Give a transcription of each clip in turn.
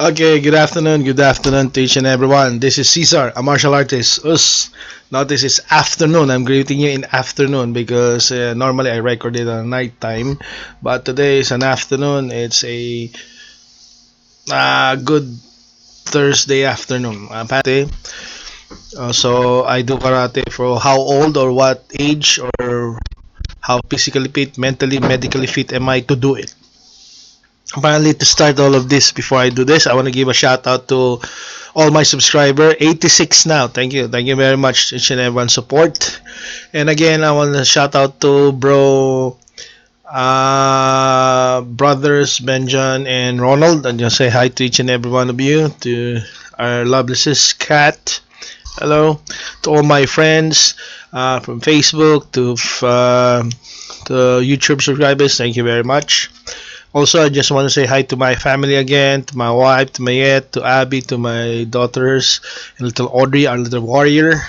Okay, good afternoon to each and everyone. This is Caesar, a martial artist. Now this is afternoon. I'm greeting you in afternoon because normally I record it at night time, but today is an afternoon. It's a good Thursday afternoon. So I do karate for how old or what age or how physically fit, mentally, medically fit am I to do it? Finally, to start all of this, before I do this, I want to give a shout out to all my subscriber, 86 now. Thank you very much, each and everyone's support. And again, I want to shout out to brothers Benjan and Ronald, and just say hi to each and every one of you. To our lovely sis Kat, hello. To all my friends from Facebook to YouTube subscribers, thank you very much. Also, I just want to say hi to my family again, to my wife, to Mayette, to Abby, to my daughters, and little Audrey, our little warrior.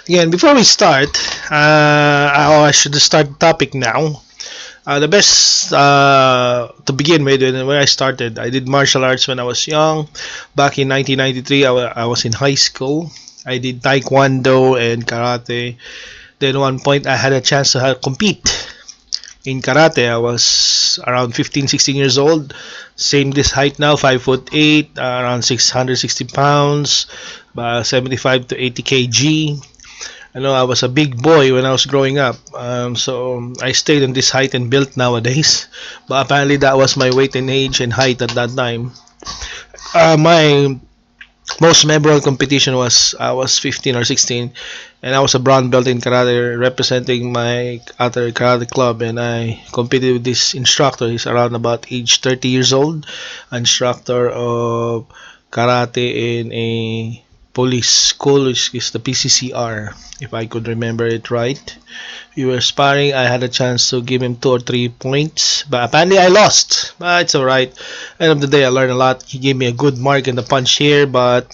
Again, before we start, I should start the topic now. The best to begin with, when I started, I did martial arts when I was young. Back in 1993, I was in high school. I did taekwondo and karate. Then one point, I had a chance to compete in karate. I was around 15, 16 years old. Same this height now, 5'8", around 660 pounds, 75 to 80 kg. I know I was a big boy when I was growing up, so I stayed in this height and built nowadays. But apparently that was my weight and age and height at that time. My most memorable competition was I was 15 or 16, and I was a brown belt in karate representing my other karate club, and I competed with this instructor. He's around about age 30 years old, instructor of karate in a police school, which is the PCCR, if I could remember it right. We were sparring. I had a chance to give him 2 or 3 points, but apparently I lost. But it's alright. End of the day, I learned a lot. He gave me a good mark in the punch here, but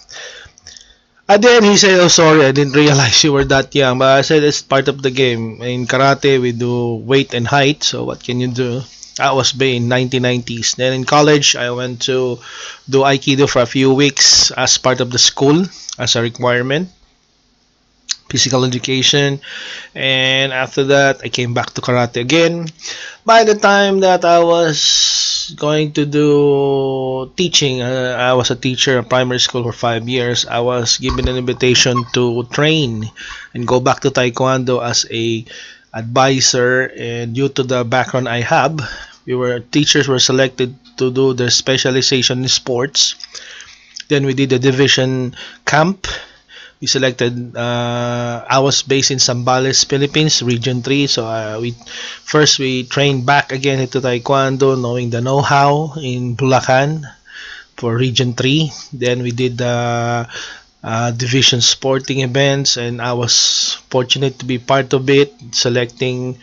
at the end he said, "Oh, sorry, I didn't realize you were that young." But I said it's part of the game. In karate, we do weight and height, so what can you do? That was back in 1990s. Then in college, I went to do Aikido for a few weeks as part of the school as a requirement, physical education, and after that I came back to karate again. By the time that I was going to do teaching, I was a teacher in primary school for 5 years. I was given an invitation to train and go back to taekwondo as a advisor, and due to the background I have, teachers were selected to do their specialization in sports. Then we did a division camp. We selected. I was based in Zambales, Philippines, Region 3. So we trained back again into Taekwondo, knowing the know-how in Bulacan for Region 3. Then we did the division sporting events, and I was fortunate to be part of it, selecting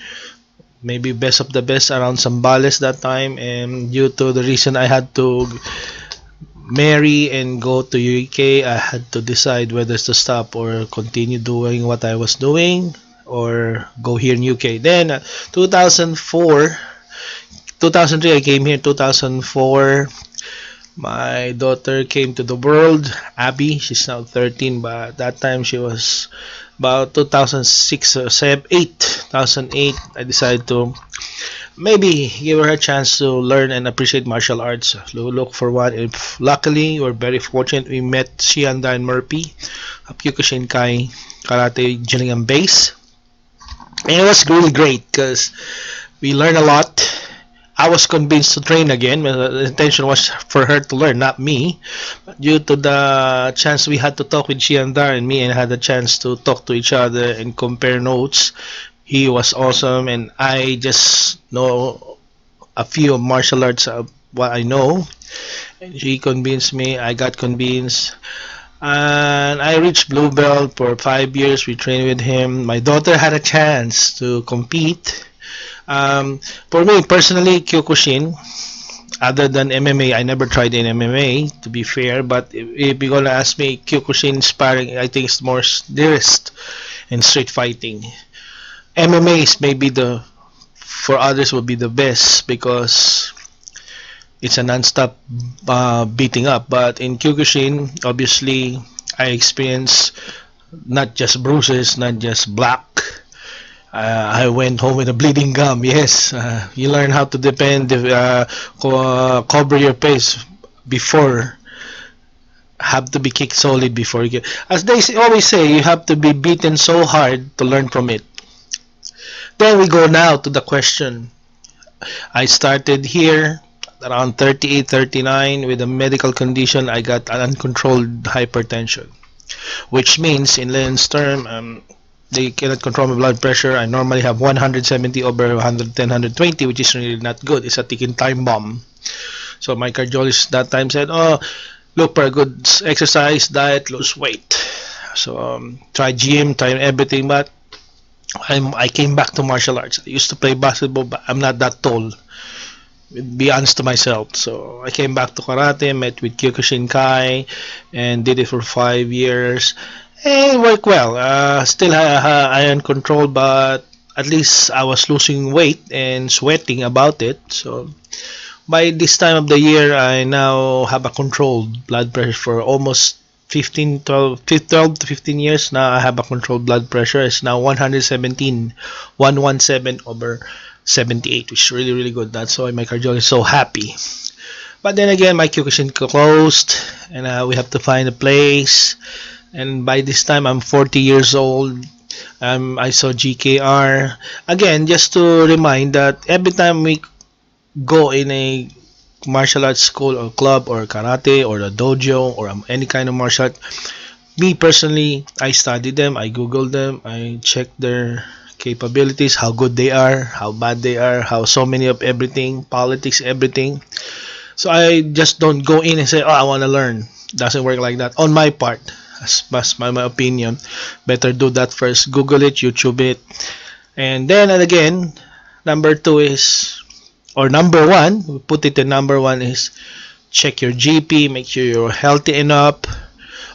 maybe best of the best around Zambales that time. And due to the reason I had to marry and go to UK, I had to decide whether to stop or continue doing what I was doing or go here in UK. Then 2004, 2003 I came here. 2004 my daughter came to the world, Abby. She's now 13, but that time she was about 2006 or 7, 8, 2008. I decided to maybe give her a chance to learn and appreciate martial arts. Look for one. If luckily we're very fortunate, we met Shianda and Murphy of Kyokushinkai Karate Gillingham base, and it was really great because we learned a lot. I was convinced to train again. The intention was for her to learn, not me. But due to the chance we had to talk with Shiandar and me, and had a chance to talk to each other and compare notes, he was awesome, and I just know a few martial arts of what I know. And she convinced me. I got convinced, and I reached blue belt for 5 years. We trained with him. My daughter had a chance to compete. For me personally, Kyokushin, other than MMA, I never tried in MMA to be fair. But if you're gonna ask me, Kyokushin sparring, I think it's more nearest in street fighting. MMA is maybe the for others would be the best because it's a non-stop beating up. But in Kyokushin, obviously, I experienced not just bruises, not just black. I went home with a bleeding gum. Yes, you learn how to cover your face before have to be kicked solid before you get. As they always say, you have to be beaten so hard to learn from it. Then we go now to the question. I started here around 38, 39 with a medical condition. I got an uncontrolled hypertension, which means in layman's term, they cannot control my blood pressure. I normally have 170 over 110, 120, which is really not good. It's a ticking time bomb. So my cardiologist that time said, "Oh, look for a good exercise, diet, lose weight." So try gym, try everything, but I came back to martial arts. I used to play basketball, but I'm not that tall. Be honest to myself. So I came back to karate, met with Kyokushin Kai, and did it for 5 years. And it worked well. Still iron control, but at least I was losing weight and sweating about it. So by this time of the year, I now have a controlled blood pressure for almost 15, 12 to 15 years. Now I have a controlled blood pressure. It's now 117, 117 over 78, which is really, really good. That's why my cardiologist is so happy. But then again, my Kyokushin closed, and we have to find a place. And by this time, I'm 40 years old. I saw GKR. Again, just to remind that every time we go in a martial arts school or club or karate or a dojo or any kind of martial art, me personally, I study them, I Google them, I check their capabilities, how good they are, how bad they are, how so many of everything, politics, everything. So I just don't go in and say, oh, I want to learn. Doesn't work like that on my part. As my opinion, better do that first. Google it, YouTube it, and then and again, number two is or number one. We put it in number one is check your GP, make sure you're healthy enough.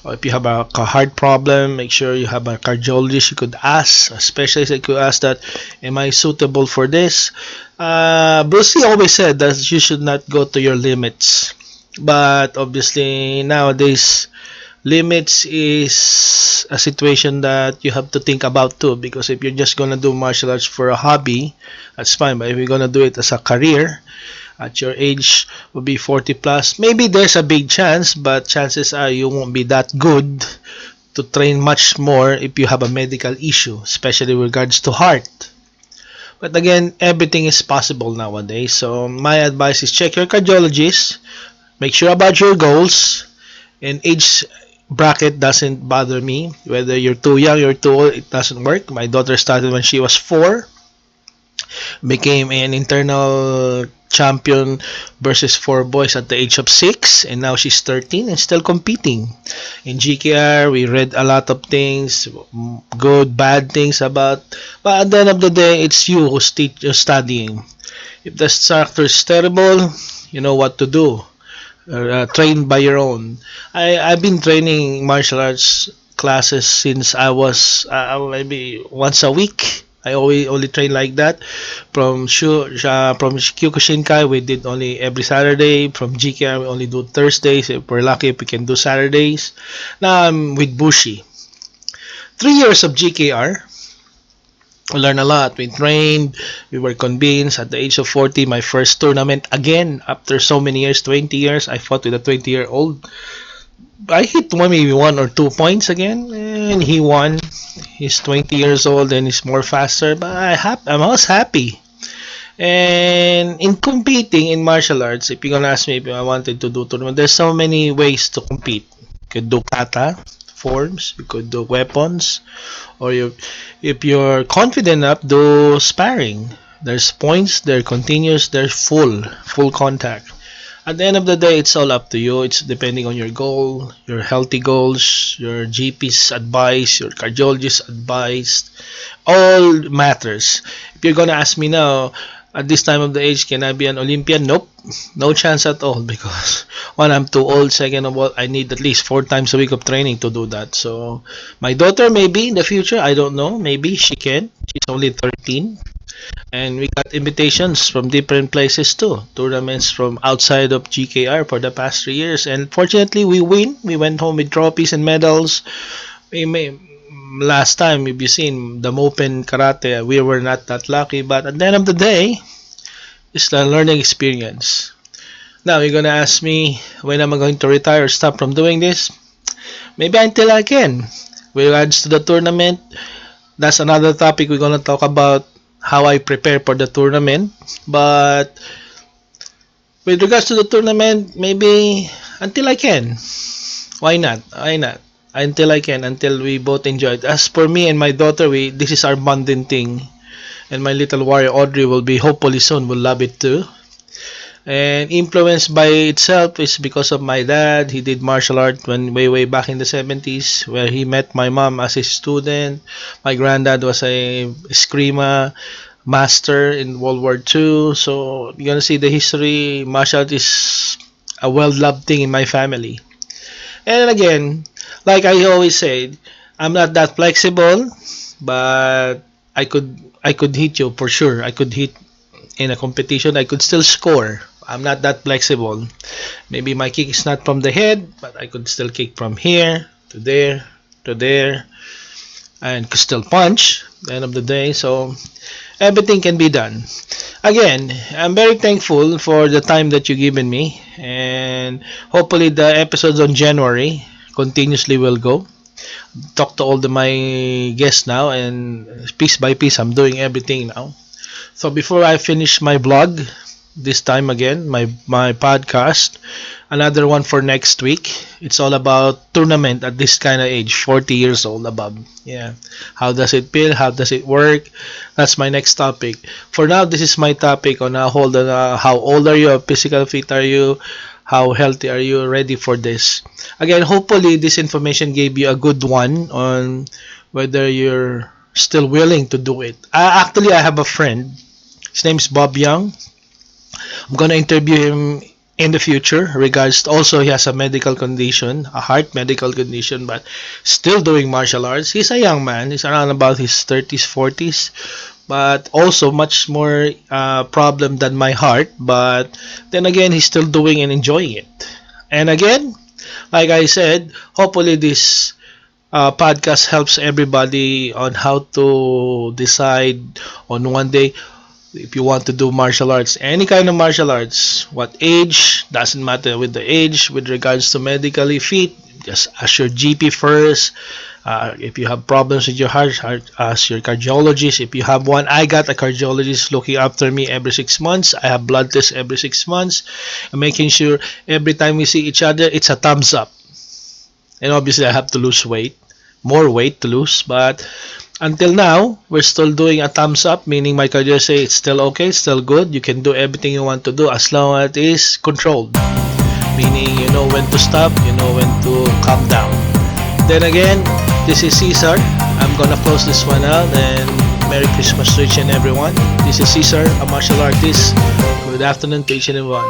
Or if you have a heart problem, make sure you have a cardiologist you could ask, a specialist you could ask that, am I suitable for this? Bruce Lee always said that you should not go to your limits. But obviously nowadays, limits is a situation that you have to think about too, because if you're just gonna do martial arts for a hobby, that's fine. But if you're gonna do it as a career, at your age will be 40 plus, maybe there's a big chance, but chances are you won't be that good to train much more if you have a medical issue, especially with regards to heart. But again, everything is possible nowadays. So my advice is check your cardiologist, make sure about your goals, and age bracket doesn't bother me. Whether you're too young, you're too old, it doesn't work. My daughter started when she was 4, became an internal champion versus 4 boys at the age of 6, and now she's 13 and still competing. In GKR, we read a lot of things, good, bad things about, but at the end of the day, it's you who's studying. If the instructor is terrible, you know what to do. Train by your own. I've been training martial arts classes since I was maybe once a week. I always only train like that. From Kyokushinkai, we did only every Saturday. From GKR, we only do Thursdays. If we're lucky, if we can do Saturdays. Now I'm with Bushi. 3 years of GKR. We learned a lot. We trained. We were convinced. At the age of 40, my first tournament again. After so many years, 20 years, I fought with a 20-year-old. I hit maybe 1 or 2 points again, and he won. He's 20 years old and he's more faster, but I was happy. And in competing in martial arts, if you're gonna ask me if I wanted to do tournament, there's so many ways to compete. You could do kata forms, you could do weapons, or if you're confident enough, do sparring. There's points, there's continuous, there's full contact. At the end of the day, it's all up to you. It's depending on your goal, your healthy goals, your GP's advice, your cardiologist's advice. All matters. If you're gonna ask me now, at this time of the age, can I be an Olympian? Nope, no chance at all. Because one, I'm too old. Second of all, I need at least 4 times a week of training to do that. So my daughter, maybe in the future, I don't know. Maybe she can. She's only 13. And we got invitations from different places too. Tournaments from outside of GKR for the past 3 years. And fortunately, we win. We went home with trophies and medals. We may, last time, if you seen the Open Karate, we were not that lucky. But at the end of the day, it's a learning experience. Now, you're gonna ask me when am I going to retire or stop from doing this? Maybe until I can. With regards to the tournament, that's another topic we're gonna talk about how I prepare for the tournament. But with regards to the tournament, maybe until I can. Why not? Why not? Until I can, until we both enjoy it. As for me and my daughter, we this is our bonding thing. And my little warrior Audrey will be hopefully soon will love it too. And influenced by itself is because of my dad. He did martial art when way back in the 70s, where he met my mom as a student. My granddad was a eskrima master in World War II. So you're gonna see the history. Martial art is a well-loved thing in my family. And again, like I always said, I'm not that flexible, but I could hit you for sure. I could hit in a competition. I could still score. I'm not that flexible. Maybe my kick is not from the head, but I could still kick from here to there to there, and could still punch. At the end of the day, so everything can be done. Again, I'm very thankful for the time that you've given me, and hopefully the episodes on January continuously will go. Talk to all my guests now, and piece by piece, I'm doing everything now. So before I finish my vlog, this time again, my podcast, another one for next week. It's all about tournament at this kind of age, 40 years old above. Yeah. How does it feel? How does it work? That's my next topic. For now, this is my topic on how old are you, how physical fit are you, how healthy are you, ready for this. Again, hopefully this information gave you a good one on whether you're still willing to do it. Actually, I have a friend. His name is Bob Young. I'm gonna interview him in the future. Regards also, he has a medical condition, a heart medical condition, but still doing martial arts. He's a young man. He's around about his 30s, 40s, but also much more problem than my heart. But then again, he's still doing and enjoying it. And again, like I said, hopefully this podcast helps everybody on how to decide on one day if you want to do martial arts, any kind of martial arts, what age, doesn't matter with the age, with regards to medically fit, just ask your GP first. If you have problems with your heart, ask your cardiologist. If you have one, I got a cardiologist looking after me every 6 months. I have blood tests every 6 months, and making sure every time we see each other, it's a thumbs up. And obviously, I have to lose weight, more weight to lose, but until now, we're still doing a thumbs up, meaning my cardio say it's still okay, it's still good. You can do everything you want to do as long as it is controlled. Meaning you know when to stop, you know when to calm down. Then again, this is CESAR. I'm gonna close this one out and Merry Christmas to each and everyone. This is CESAR, a martial artist. Good afternoon to each and everyone.